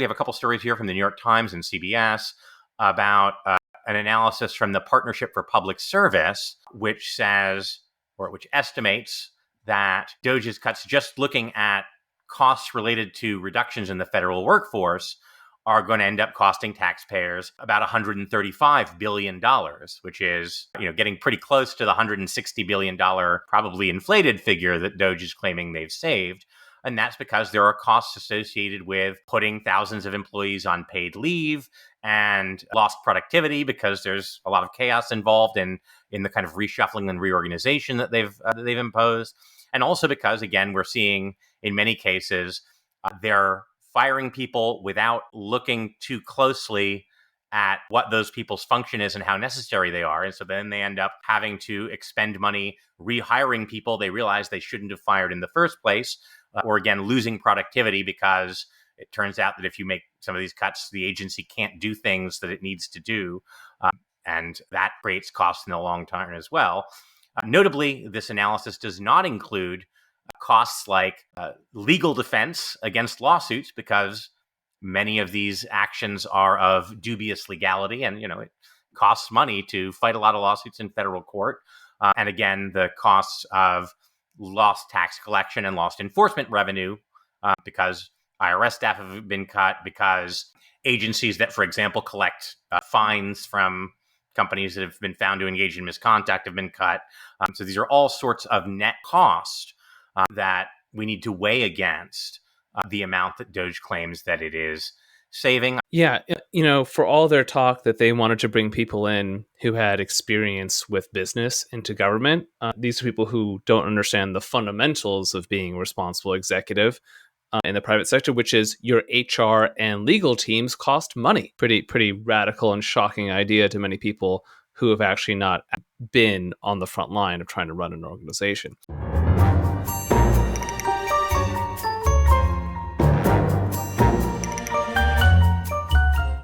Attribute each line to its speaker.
Speaker 1: We have a couple stories here from the New York Times and CBS about an analysis from the Partnership for Public Service, which says, or which estimates that DOGE's cuts, just looking at costs related to reductions in the federal workforce, are going to end up costing taxpayers about $135 billion, which is, getting pretty close to the $160 billion probably inflated figure that DOGE is claiming they've saved. And that's because there are costs associated with putting thousands of employees on paid leave and lost productivity because there's a lot of chaos involved in the kind of reshuffling and reorganization that they've imposed. And also because, again, we're seeing in many cases, they're firing people without looking too closely at what those people's function is and how necessary they are. And so then they end up having to expend money rehiring people they realize they shouldn't have fired in the first place, or again, losing productivity because it turns out that if you make some of these cuts, the agency can't do things that it needs to do. And that creates costs in the long term as well. Notably, this analysis does not include costs like legal defense against lawsuits, because many of these actions are of dubious legality, and it costs money to fight a lot of lawsuits in federal court. And again, the costs of lost tax collection and lost enforcement revenue, because IRS staff have been cut, because agencies that, for example, collect fines from companies that have been found to engage in misconduct have been cut. So these are all sorts of net costs that we need to weigh against the amount that DOGE claims that it is saving.
Speaker 2: Yeah, for all their talk that they wanted to bring people in who had experience with business into government, these are people who don't understand the fundamentals of being a responsible executive in the private sector, which is your HR and legal teams cost money. Pretty radical and shocking idea to many people who have actually not been on the front line of trying to run an organization.